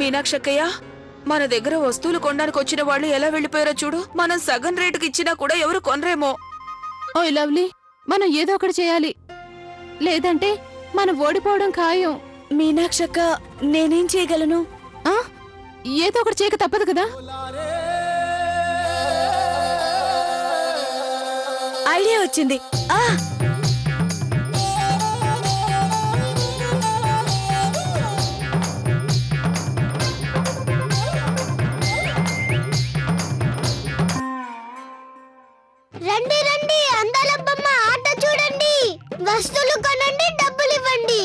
మీనాక్షక్కయ్య, మన దగ్గర వస్తువులు కొనడానికి వచ్చిన వాళ్ళు ఎలా వెళ్ళిపోయారో చూడు. మనం సగం రేటుకి ఇచ్చినా కూడా ఎవరు కొనరేమో. ఓయ్ లవ్లీ, మనం ఏదో ఒకటి చేయాలి, లేదంటే మనం ఓడిపోవడం ఖాయం. మీనాక్షక్క, నేనేం చేయగలను? ఏదో ఒకటి చేయక తప్పదు కదా. ఐడియా వచ్చింది. రండి రండి, అందాల బొమ్మ ఆట చూడండి. వస్తువులు కొనండి, డబ్బులు ఇవ్వండి.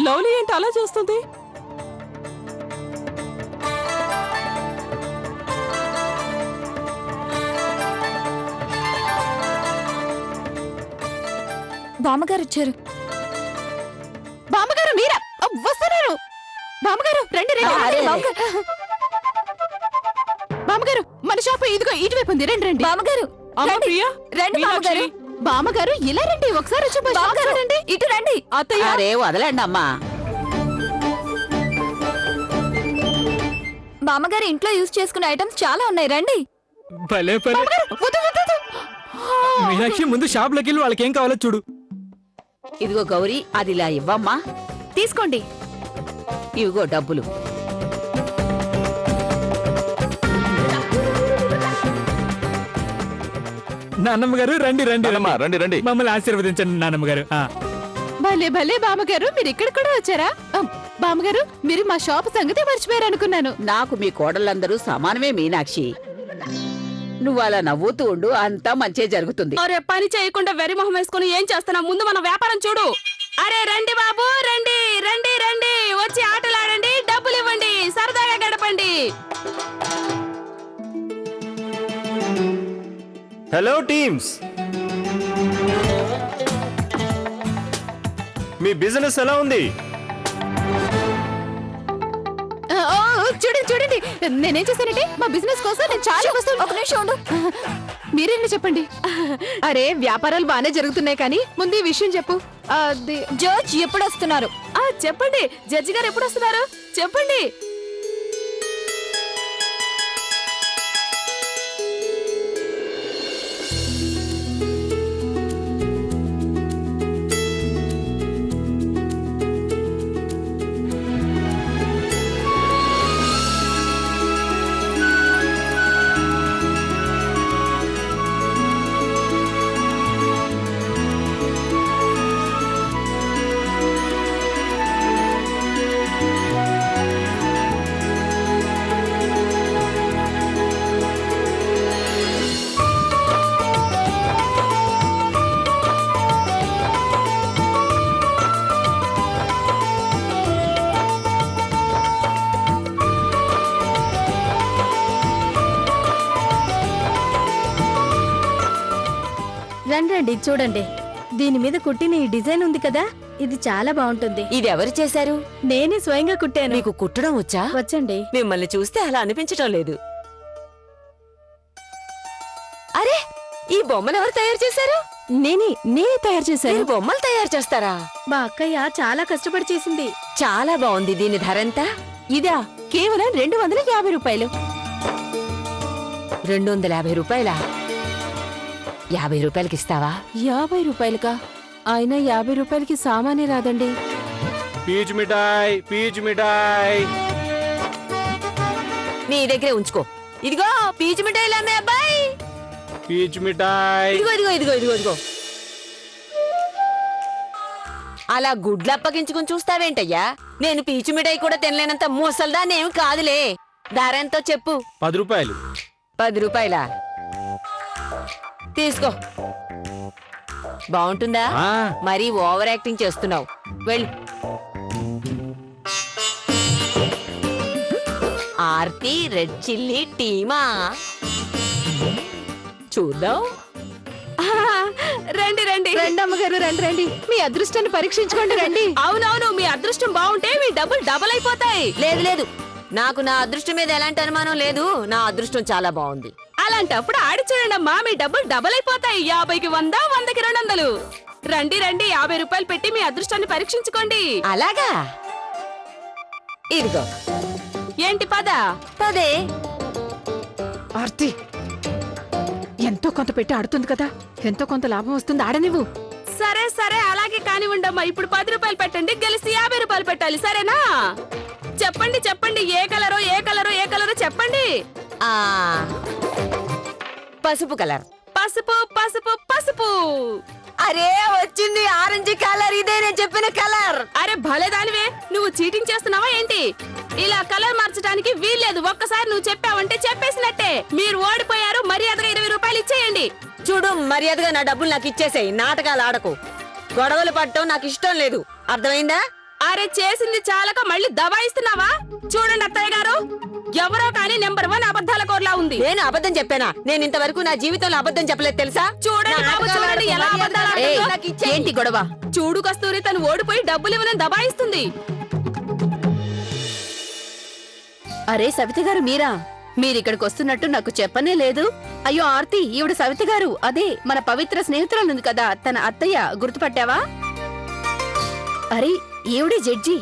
లవ్లీ ఏంటి అలా చూస్తుంది? బామ్మగారు వచ్చారు. బామ్మగారు మీరా? వస్తున్నారు. బామ్మగారు రండి రండి. బామ్మగారు, మన షాపు ఇదిగో ఇటువైపు ఉంది. రండి రండి. బామ్మగారు రండి. బామ్మగారు, బామ్మగారు ఇలా రండి, ఒకసారి చూడండి. ఇటు రండి. అత్తయ్య, అరే వదలండి అమ్మా. బామ్మగారు ఇంట్లో యూజ్ చేసుకునే ఐటమ్స్ చాలా ఉన్నాయి, రండి. భలే భలే. మీనాక్షి, ముందు షాప్ లోకి వెళ్ళి వాళ్ళకి ఏం కావాలో చూడు. ఇదిగో గౌరీ, అది ఇలా ఇవ్వమ్మా. తీసుకోండి. ఇవిగో డబ్బులు. నాన్నమ్మ గారు రండి రండి రండి రండి. మమ్మల్ని ఆశీర్వదించండి నాన్నమ్మ గారు. భలే భలే బామ్మగారు, మీరు ఇక్కడ కూడా వచ్చారా? బామ్మగారు, మీరు మా షాప్ సంగతి మర్చిపోయారు అనుకున్నాను. నాకు మీ కోడళ్ళందరూ సమానమే మీనాక్షి. నువ్వు అలా నవ్వుతూ ఉండు, అంతా మంచే జరుగుతుంది. అరే, పని చేయకుండా వెరి మొహం వేసుకుని ఏం చేస్తున్నా? ముందు మన వ్యాపారం చూడు. అరే రండి బాబు, రండి రండి రండి, వచ్చి ఆటలాడండి, డబ్బులు ఇవ్వండి, సరదాగా గడపండి. హలో టీమ్స్, మీ బిజినెస్ ఎలా ఉంది? చూడండి చూడండి, నేనేం చేశానంటే మా బిజినెస్ కోసం నేను చాలా వస్తువులు. ఒక నిమిషం ఉండు. మీరేంటి చెప్పండి. అరే, వ్యాపారాలు బానే జరుగుతున్నాయి, కానీ ముందు ఈ విషయం చెప్పు. జడ్జ్ ఎప్పుడు వస్తున్నారు? చెప్పండి, జడ్జి గారు ఎప్పుడు వస్తున్నారు చెప్పండి. రండి చూడండి. దీని మీద కుట్టిన ఈ డిజైన్ ఉంది కదా, ఇది చాలా బాగుంటుంది. ఇది ఎవరు చేశారు? నేనే స్వయంగా కుట్టాను. నీకు కుట్టడం వచ్చా? వచ్చండి. మిమ్మల్ని చూస్తే అలా అనిపించటం లేదు. అరే, ఈ బొమ్మలు ఎవరు తయారు చేశారు? నేనే తయారు చేశాను. మీరు బొమ్మలు తయారు చేస్తారా? మా అక్కయ్య చాలా కష్టపడి చేసింది. చాలా బాగుంది. దీని ధర ఎంత? ఇదా కేవలం 250 రూపాయలు. 250 రూపాయలా? 50 రూపాయలకి ఇస్తావా? 50 రూపాయలకా? ఆయన 50 రూపాయలకి సామానే రాదండి. పీచు మిఠాయి, పీచు మిఠాయి. నీ దగ్గరే ఉంచుకో. ఇదిగో పీచు మిఠాయిలు అన్నాయి అబ్బాయి. పీచు మిఠాయి. ఇదిగో ఇదిగో ఇదిగో ఇదిగో ఇదిగో. అలా గుడ్లు అప్పగించుకుని చూస్తావేంటయ్యా? నేను పీచు మిఠాయి కూడా తినలేనంత ముసల్దాన్ని ఏమి కాదులే. ధర ఎంతో చెప్పు. 10 రూపాయలు. 10 రూపాయలా? తీసుకో. బాగుంటుందా? మరీ ఓవర్ యాక్టింగ్ చేస్తున్నావు. వెళ్ళి. ఆర్తి రెడ్ చిల్లీ టీమా చూద్దాం. రండి రండి రండి అమ్మగారు, రండి రండి. మీ అదృష్టాన్ని పరీక్షించుకోండి, రండి. అవునవును, మీ అదృష్టం బాగుంటే మీ డబ్బులు డబల్ అయిపోతాయి. లేదు లేదు, నాకు నా అదృష్టం మీద ఎలాంటి అనుమానం లేదు. నా అదృష్టం చాలా బాగుంది. అలాంటప్పుడు ఆడి చూడండమ్మా, మీ డబ్బులు డబుల్ అయిపోతాయి. 50కి 100, 100కి 200. రండి రండి, 50 రూపాయలు పెట్టి మీ అదృష్టాన్ని పరీక్షించుకోండి. అలాగా? ఇదిగో ఏంటి పద? పదే. ఆర్తి ఎంతో కొంత పెట్టి ఆడుతుంది కదా, ఎంతో కొంత లాభం వస్తుంది, ఆడనివ్వు. సరే సరే అలాగే కానివ్వండమ్మా. ఇప్పుడు 10 రూపాయలు పెట్టండి, గెలిసి 50 రూపాయలు పెట్టాలి, సరేనా? చెప్పండి చెప్పండి, ఏ కలరో ఏ కలరో ఏ కలరో చెప్పండి. ఆ పసుపు కలర్. పసుపు పసుపు పసుపు. అరే వచ్చింది, ఆరెంజ్ కలర్. ఇదే నేను చెప్పిన కలర్. అరే భలే దానివే, నువ్వు చీటింగ్ చేస్తున్నావా ఏంటి? ఇలా కలర్ మార్చడానికి వీల్లేదు. ఒక్కసారి నువ్వు చెప్పావంటే చెప్పేసినట్టే. మీరు ఓడిపోయారు, మర్యాదగా 20 రూపాయలు ఇచ్చేయండి. చూడు, మర్యాదగా నా డబ్బులు నాకు ఇచ్చేసేయ్. నాటకాలు ఆడకు. గొడవలు పడటం నాకు ఇష్టం లేదు, అర్థమైందా? అరే చేసింది చాలక మళ్ళీ దబాయిస్తున్నావా? చూడండి అత్తయ్య గారు, ఎవరో కానీ నెంబర్ 1 అబద్ధాల కోర్లా ఉంది. నేను అబద్ధం చెప్పానా? నేను ఇంతవరకు నా జీవితంలో అబద్ధం చెప్పలేదు, తెలుసా? చూడండి బాబు, చూడండి ఎలా అబద్ధాలు ఆడుతుందో. నాకు ఇచ్చేయ్. ఏంటి గొడవ? చూడు కస్తూరి, తను ఓడిపోయి డబ్బులు ఇవ్వనని దబాయిస్తుంది. అరే సవిత గారు, మీరా? మీరిక్కడికి వస్తున్నట్టు నాకు చెప్పనే లేదు. అయ్యో ఆర్తి, ఈవిడ సవిత గారు, అదే మన పవిత్ర స్నేహితురాలుంది కదా, తన అత్తయ్య. గుర్తుపట్టావా? అరే ఈవిడే జడ్జి.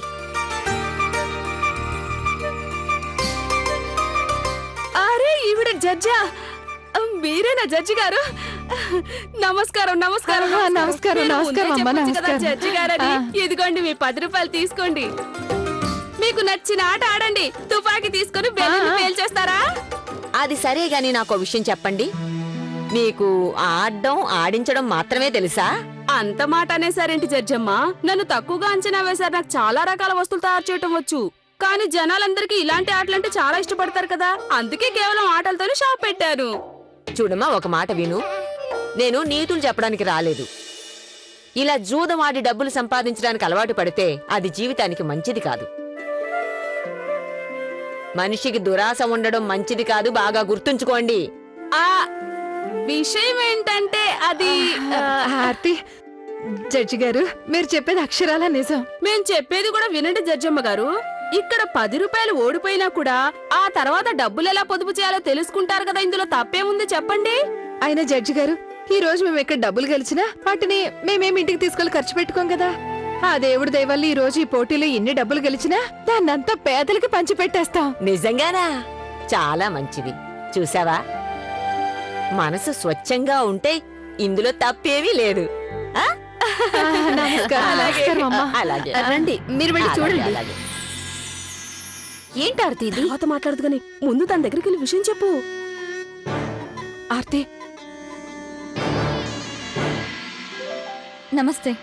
అరే ఈవిడ జడ్జా? మీరేనా జడ్జి గారు? నమస్కారం నమస్కారం. నమస్కారం, మీరు ముందే నమస్కారం అమ్మా, చెప్పొచ్చు కదా నమస్కారం. జడ్జి గారని. ఇదిగోండి మీ 10 రూపాయలు తీసుకోండి. మీకు నచ్చిన ఆట ఆడండి. తుపాకీ తీసుకొని బెలూన్ పేల్చేస్తారా? అది సరే గాని నాకు విషయం చెప్పండి. మీకు ఆడడం ఆడించడం మాత్రమే తెలుసా? అంత మాట అనేసారేంటి జడ్జమ్మ? నన్ను తక్కువగా అంచనా వేశారు. నాకు చాలా రకాల వస్తువులు తయారు చేయటం వచ్చు. కానీ జనాలందరికీ ఇలాంటి ఆటలంటే చాలా ఇష్టపడతారు కదా, అందుకే కేవలం ఆటలతోనే షాప్ పెట్టాను. చూడమ్మా, ఒక మాట విను. నేను నీతులు చెప్పడానికి రాలేదు. ఇలా జూదం ఆడి డబ్బులు సంపాదించడానికి అలవాటు పడితే అది జీవితానికి మంచిది కాదు. మనిషికి దురాశ ఉండడం మంచిది కాదు, బాగా గుర్తుంచుకోండి. ఆ విషయం ఏంటంటే అది ఆర్తి, జడ్జి గారు మీరు చెప్పేది అక్షరాల నిజం. మేం చెప్పేది కూడా వినండి జడ్జమ్మ గారు. ఇక్కడ 10 రూపాయలు ఓడిపోయినా కూడా ఆ తర్వాత డబ్బులు ఎలా పొదుపు చేయాలో తెలుసుకుంటారు కదా, ఇందులో తప్పేముంది చెప్పండి? అయినా జడ్జి గారు, ఈ రోజు మేము ఇక్కడ డబ్బులు గెలిచినా వాటిని మేమేమి ఇంటికి తీసుకెళ్లి ఖర్చు పెట్టుకోం కదా. ఆ దేవుడి దయ వల్ల ఈ రోజు ఈ పోటీలో ఎన్ని డబ్బులు గెలిచినా దాన్నంతా పేదలకి పంచి పెట్టేస్తాం. నిజంగానా? చాలా మంచిది. చూసావా, మనసు స్వచ్ఛంగా ఉంటే ఇందులో తప్పేమీ లేదు. ఆ? నమస్కారం, నమస్కారం అమ్మా. అలాగే రండి, మీరు వెళ్ళి చూడండి. అలాగే. ఏంటి ఆర్తి ఇది? తర్వాత మాట్లాడదు కానీ ముందు తన దగ్గరికి వెళ్ళి విషయం చెప్పు. ఆర్తి, నమస్తే.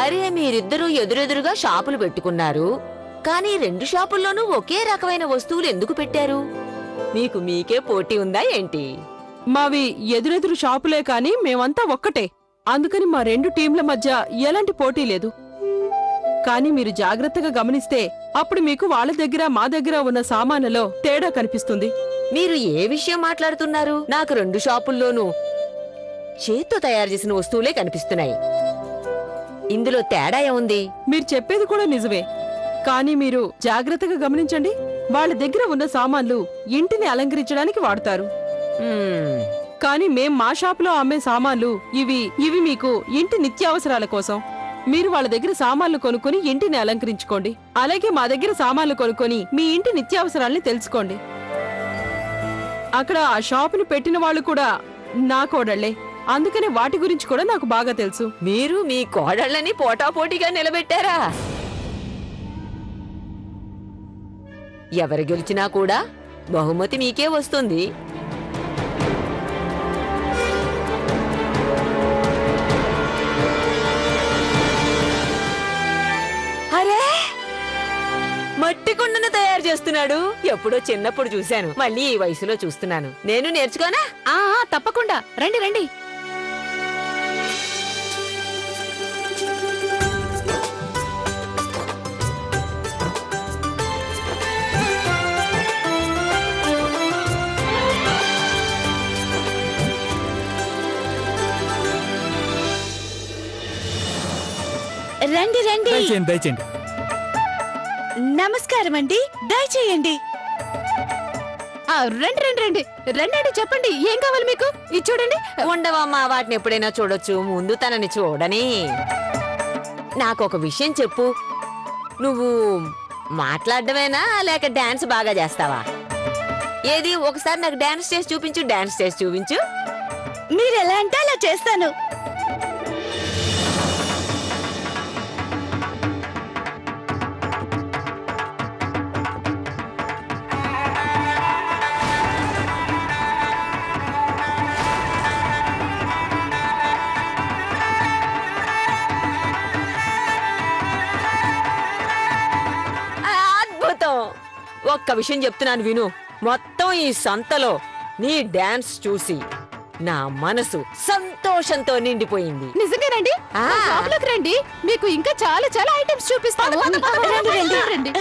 అరే, మీరిద్దరూ ఎదురెదురుగా షాపులు పెట్టుకున్నారు, కానీ 2 షాపుల్లోనూ ఒకే రకమైన వస్తువులు ఎందుకు పెట్టారు? మీకు మీకే పోటీ ఉందా ఏంటి? మావి ఎదురెదురు షాపులే కాని మేమంతా ఒక్కటే. అందుకని మా 2 టీంల మధ్య ఎలాంటి పోటీ లేదు. కానీ మీరు జాగ్రత్తగా గమనిస్తే అప్పుడు మీకు వాళ్ళ దగ్గర మా దగ్గర ఉన్న సామాన్లలో తేడా కనిపిస్తుంది. మీరు ఏ విషయం మాట్లాడుతున్నారు? నాకు 2 షాపుల్లోనూ చేత్తో తయారు చేసిన వస్తువులే కనిపిస్తున్నాయి. ఇందులో తేడా ఏముంది? మీరు చెప్పేది కూడా నిజమే, కానీ మీరు జాగ్రత్తగా గమనించండి. వాళ్ళ దగ్గర ఉన్న సామాన్లు ఇంటిని అలంకరించడానికి వాడతారు, మ్మ్. కానీ మేం మా షాపులో అమ్మే సామాన్లు ఇవి మీకు ఇంటి నిత్యావసరాల కోసం. మీరు వాళ్ళ దగ్గర సామాన్లు కొనుక్కొని ఇంటిని అలంకరించుకోండి. అలాగే మా దగ్గర సామాన్లు కొనుక్కొని మీ ఇంటి నిత్యావసరాల్ని తెలుసుకోండి. అక్కడ ఆ షాపుని పెట్టిన వాళ్ళు కూడా నా కోడళ్లే, అందుకని వాటి గురించి కూడా నాకు బాగా తెలుసు. మీరు మీ కోడళ్ళని పోటాపోటీగా నిలబెట్టారా? ఎవరు గెలిచినా కూడా బహుమతి మీకే వస్తుంది. అరే, మట్టి కుండను తయారు చేస్తున్నాడు. ఎప్పుడో చిన్నప్పుడు చూశాను, మళ్ళీ ఈ వయసులో చూస్తున్నాను. నేను నేర్చుకోనా? తప్పకుండా రండి రండి. రండి రండి. దయచేయండి దయచేయండి. నమస్కారం అండి, దయచేయండి. రండి రండి రండి రండి చెప్పండి ఏం కావాలి మీకు? ఇది చూడండి. ఉండవమ్మా, వాటిని ఎప్పుడైనా చూడొచ్చు, ముందు తనని చూడని. నాకు ఒక విషయం చెప్పు, నువ్వు మాట్లాడడమేనా లేక డాన్స్ బాగా చేస్తావా? ఏది ఒకసారి నాకు డాన్స్ చేసి చూపించు, డాన్స్ చేసి చూపించు. మీరు ఎలా అంటే అలా చేస్తాను. అద్భుతం. ఒక్క విషయం చెప్తున్నాను విను, మొత్తం ఈ సంతలో నీ డాన్స్ చూసి నా మనసు సంతోషంతో నిండిపోయింది. నిజంగానండి? ఆ. మా షాపులోకి రండి, మీకు ఇంకా చాలా చాలా ఐటమ్స్ చూపిస్తాను. రండి రండి రండి.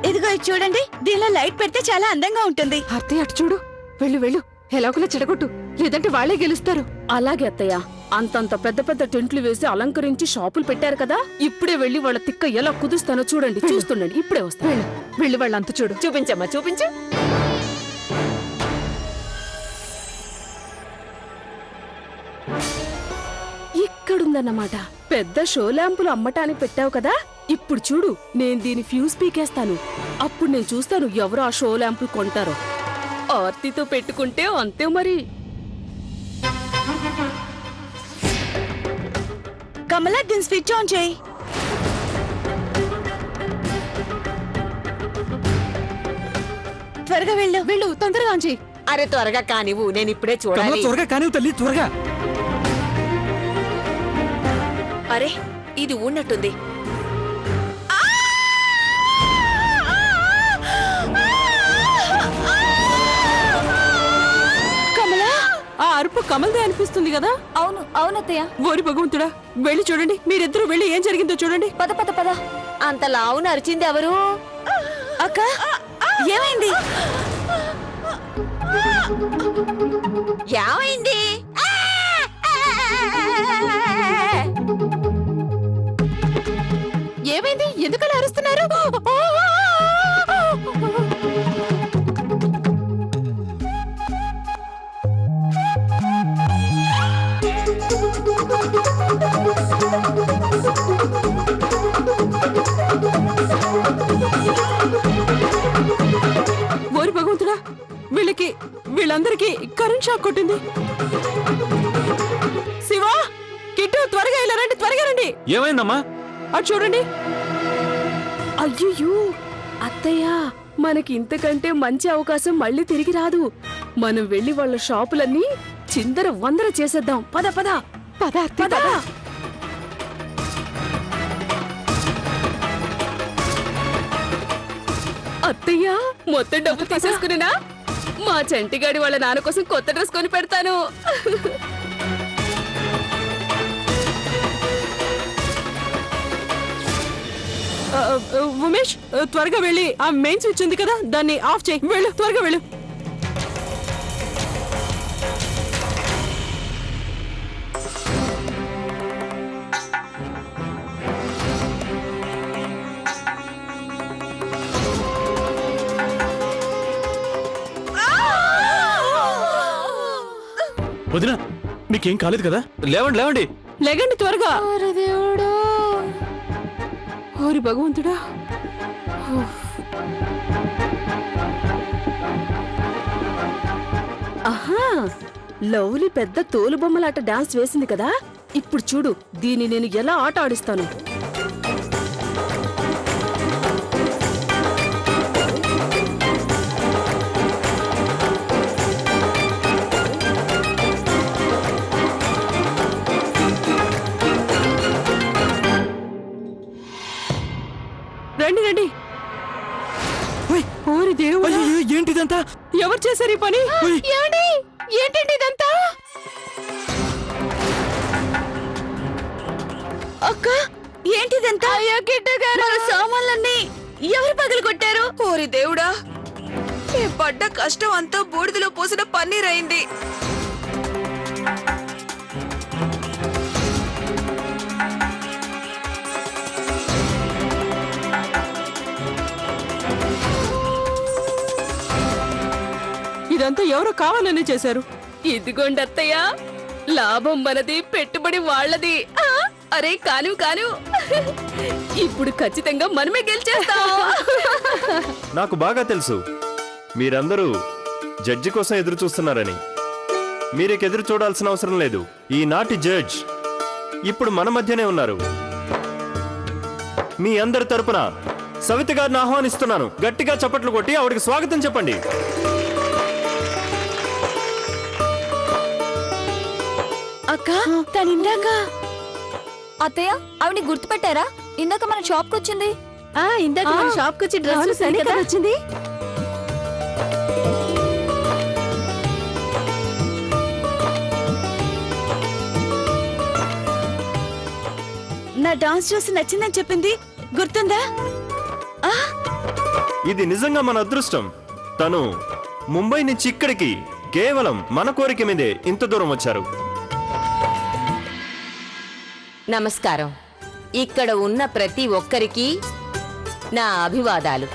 ఇదిగో ఇది చూడండి, దీనిలో లైట్ పెడితే చాలా అందంగా ఉంటుంది. అత్తయ్య అటు చూడు, వెళ్ళు వెళ్ళు, ఎలాగోలా చెడగొట్టు, లేదంటే వాళ్ళే గెలుస్తారు. అలాగే అత్తయ్య, అంతంత పెద్ద పెద్ద టెంట్లు వేసి అలంకరించి షాపులు పెట్టారు కదా, ఇప్పుడే వెళ్లి వాళ్ళ తిక్క ఎలా కుదుస్తానో చూడండి, చూస్తుండండి, ఇప్పుడే వస్తా. వెళ్ళు వెళ్ళు, వాళ్ళంతా చూడు. చూపించమ్మా, చూపించు. ఇక్కడుందన్నమాట. పెద్ద షో ల్యాంపులు అమ్మటానికి పెట్టావు కదా, ఇప్పుడు చూడు, నేను దీని ఫ్యూజ్ పీకేస్తాను. అప్పుడు నేను చూస్తాను ఎవరు ఆ షో ల్యాంపులు కొంటారో. ఆర్తితో పెట్టుకుంటే అంతే మరి. కమలా, దీని స్విచ్ ఆన్ చేయి. త్వరగా వెళ్ళు. వెళ్ళు, తొందరగా ఆన్ చెయ్యి. అరే త్వరగా కానివ్వు, నేను ఇప్పుడే చూడాలి. త్వరగా కానివ్వు తల్లి, త్వరగా. అరే ఇది ఉన్నట్టుంది. కమలా, ఆ అరుపు కమల్దే అనిపిస్తుంది కదా? అవును అవునత్తయ్య. ఓరి భగవంతుడా, వెళ్ళి చూడండి, మీరిద్దరూ వెళ్ళి ఏం జరిగిందో చూడండి. పద పద పద. అంత లావు నరిచింది ఎవరు? అక్క, ఏమైంది? ఏమైంది? ఏమైంది? ఎందుకలా అరుస్తున్నారు? ఓరి భగవంతుడా, వీళ్ళందరికీ కరెంట్ షాక్ కొట్టింది. శివా, కిట్టు, త్వరగా ఇలా రండి, త్వరగా రండి. ఏమైందమ్మా? అటు చూడండి. అయ్యో అత్తయ్య, మనకి ఇంతకంటే మంచి అవకాశం మళ్ళీ తిరిగి రాదు. మనం వెళ్లి వాళ్ళ షాపులన్నీ చిందర వందర చేసేద్దాం. పద పద పద అత్తయ్య, పద. పద. అత్తయ్య, మొత్తం డబ్బు తీసేసుకునేనా? మా చంటిగాడి వాళ్ళ నాన్న కోసం కొత్త డ్రెస్ కొని పెడతాను. ఉమేష్, త్వరగా వెళ్ళి ఆ మెయిన్ స్విచ్ ఉంది కదా, దాన్ని ఆఫ్ చేయి. వెళ్ళు, త్వరగా వెళ్ళు. వదినా, మీకేం కాలేదు కదా? లేవండి లేవండి. లేగండి త్వరగా. ఓరి భగవంతుడా. ఆహా, లవ్లీ పెద్ద తోలుబొమ్మలాట డాన్స్ వేసింది కదా, ఇప్పుడు చూడు దీన్ని నేను ఎలా ఆట ఆడిస్తాను. రండి రండి. ఓరి దేవుడా, ఏంటిదంతా? ఎవరు చేశారు ఈ పని? ఏమండి? ఏంటండి ఇదంతా? అక్క, ఏంటిదంతా? అయ్యో కిట్టు గారు, మన సామాన్లన్నీ ఎవరు పగలు కొట్టారు? ఓరి దేవుడా, ఈ పడ్డ కష్టం అంతా బూడిదలో పోసిన పన్నీర్ అయింది. ఇదంతా ఎవరో కావాలని చేశారు. ఇదిగోండి అత్తయ్య, లాభం మనది, పెట్టుబడి వాళ్ళది. అరే కాను కాను, ఇప్పుడు ఖచ్చితంగా మనమే గెలిచేస్తాం. నాకు బాగా తెలుసు మీరందరూ జడ్జి కోసం ఎదురు చూస్తున్నారని. మీరేక ఎదురు చూడాల్సిన అవసరం లేదు. ఈనాటి జడ్జ్ ఇప్పుడు మన మధ్యనే ఉన్నారు. మీ అందరి తరపున సవిత గారిని ఆహ్వానిస్తున్నాను. గట్టిగా చప్పట్లు కొట్టి ఆవిడకి స్వాగతం చెప్పండి. అక్క తనిందాక అత్తయ్య ఆవిడ గుర్తుపెట్టారా? ఇందాక మన షాప్ కు వచ్చింది. ఇందాక మన షాప్ కు వచ్చి డ్రెస్ వచ్చింది. నా డాన్స్ చూసి నచ్చిందని చెప్పింది, గుర్తుందా? ఇది నిజంగా మన అదృష్టం. తను ముంబై నుంచి ఇక్కడికి కేవలం మన కోరిక మీదే ఇంత దూరం వచ్చారు. నమస్కారం. ఇక్కడ ఉన్న ప్రతి ఒక్కరికి నా అభివాదాలు.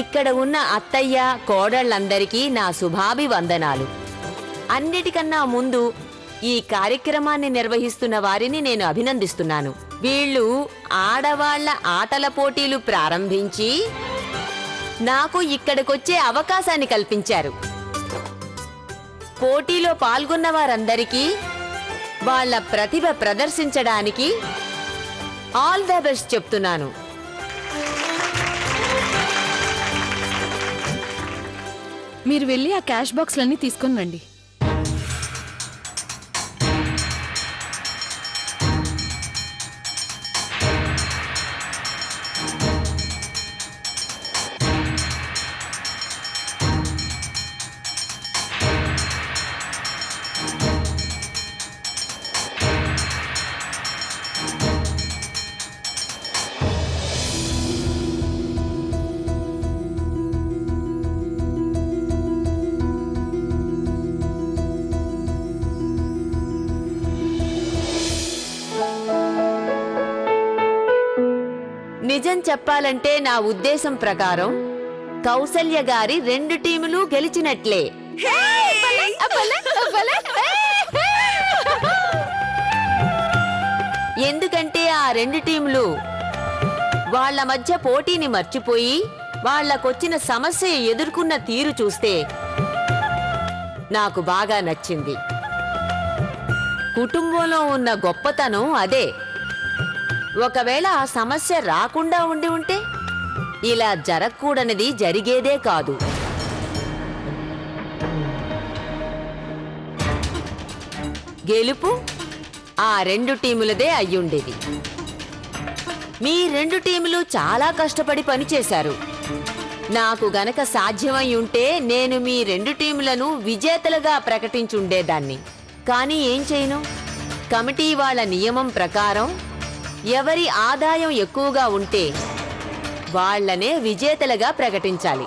ఇక్కడ ఉన్న అత్తయ్య కోడళ్ళందరికీ నా శుభాభివందనాలు. అన్నిటికన్నా ముందు ఈ కార్యక్రమాన్ని నిర్వహిస్తున్న వారిని నేను అభినందిస్తున్నాను. వీళ్ళు ఆడవాళ్ల ఆటల పోటీలు ప్రారంభించి నాకు ఇక్కడికొచ్చే అవకాశాన్ని కల్పించారు. పోటీలో పాల్గొన్న వారందరికీ వాళ్ళ ప్రతిభ ప్రదర్శించడానికి ఆల్ ద బెస్ట్ చెప్తున్నాను. మీరు వెళ్ళి ఆ క్యాష్ బాక్స్లన్నీ తీసుకొని రండి. నిజం చెప్పాలంటే నా ఉద్దేశం ప్రకారం కౌసల్య గారి 2 టీములు గెలిచినట్లే. ఎందుకంటే ఆ 2 టీములు వాళ్ళ మధ్య పోటీని మర్చిపోయి వాళ్లకొచ్చిన సమస్య ఎదుర్కొన్న తీరు చూస్తే నాకు బాగా నచ్చింది. కుటుంబంలో ఉన్న గొప్పతనం అదే. ఒకవేళ ఆ సమస్య రాకుండా ఉండి ఉంటే ఇలా జరగకూడనిది జరిగేదే కాదు. గెలుపు ఆ 2 టీములదే అయ్యుండేది. మీ 2 టీములు చాలా కష్టపడి పనిచేశారు. నాకు గనక సాధ్యమై ఉంటే నేను మీ 2 టీములను విజేతలుగా ప్రకటించుండేదాన్ని. కానీ ఏం చేయను, కమిటీ వాళ్ళ నియమం ప్రకారం ఎవరి ఆదాయం ఎక్కువగా ఉంటే వాళ్లనే విజేతలుగా ప్రకటించాలి.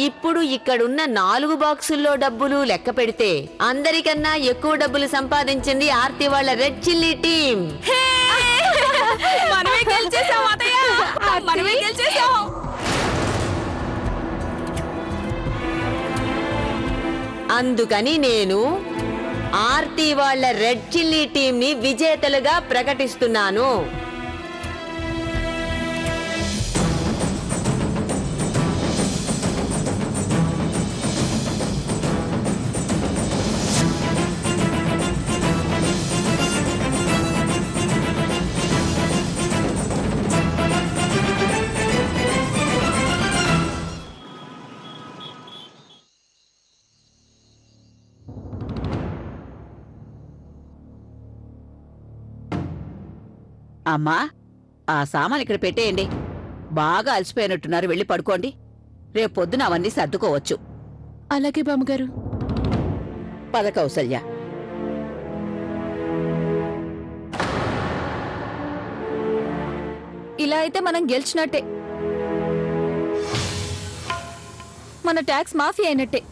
ఇప్పుడు ఇక్కడున్న 4 బాక్సుల్లో డబ్బులు లెక్క పెడితే అందరికన్నా ఎక్కువ డబ్బులు సంపాదించింది ఆర్తి వాళ్ళ రెడ్ చిల్లీ టీం. మనమే గెలిచేసాం అత్తయ్య, మనమే గెలిచేసాం. అందుకని నేను ఆర్తి వాళ్ళ రెడ్ చిల్లీ టీం ని విజేతలుగా ప్రకటిస్తున్నాను. అమ్మా, ఆ సామాన్ ఇక్కడ పెట్టేయండి. బాగా అలసిపోయినట్టున్నారు, వెళ్ళి పడుకోండి. రేపు పొద్దున అవన్నీ సర్దుకోవచ్చు. అలాగే బామ్మగారు. పద కౌసల్య. ఇలా అయితే మనం గెలిచినట్టే, మన ట్యాక్స్ మాఫీ అయినట్టే.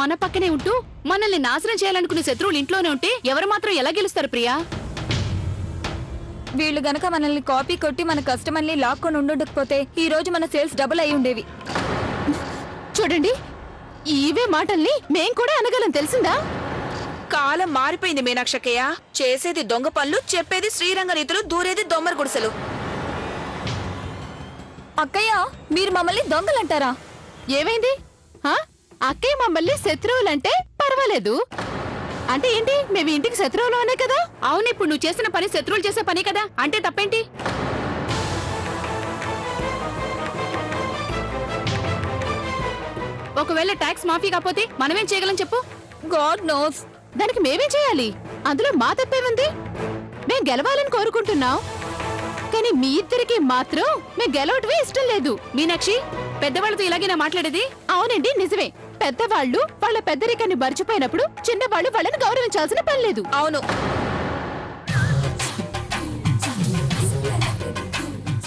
మన పక్కనే ఉంటూ మనల్ని నాశనం చేయాలనుకునే శత్రువులు ఇంట్లోనే ఉంటే ఎవరు మాత్రం ఎలా గెలుస్తారు ప్రియా? వీళ్ళు గనక మనల్ని కాపీ కొట్టి మన కస్టమర్ని లాక్కొని ఉండకపోతే ఈ రోజు మన సేల్స్ డబుల్ అయి ఉండేవి. చూడండి, ఇవే మాటల్ని మేం కూడా అనగలం, తెలిసిందా? కాలం మారిపోయింది మీనాక్షకయ్య. చేసేది దొంగ పనులు, చెప్పేది శ్రీరంగ రీతులు, దూరేది దొమ్మర గుడిసెలు. అక్కయ్య, మీరు మమ్మల్ని దొంగలంటారా? ఏమైంది? అక్కయ్య మమ్మల్ని శత్రువులంటే పర్వాలేదు అంటే ఏంటి? మేము ఇంటికి శత్రువులు అనే కదా. అవును, ఇప్పుడు నువ్వు చేసిన పని శత్రువులు చేసే పని కదా, అంటే తప్పేంటి? ఒకవేళ ట్యాక్స్ మాఫీ కాకపోతే మనమేం చేయగలం చెప్పు? God knows. దానికి మేమేం చేయాలి? అందులో మా తప్పేముంది? మేం గెలవాలని కోరుకుంటున్నాం, కానీ మీ ఇద్దరికి మాత్రం మేము గెలవటమే ఇష్టం లేదు. మీనాక్షి, పెద్దవాళ్ళతో ఇలాగేనా మాట్లాడేది? అవునండి, నిజమే. పెద్దవాళ్ళు వాళ్ళ పెద్దరికాన్ని మర్చిపోయినప్పుడు చిన్నవాళ్ళు వాళ్ళని గౌరవించాల్సిన పని లేదు. అవును,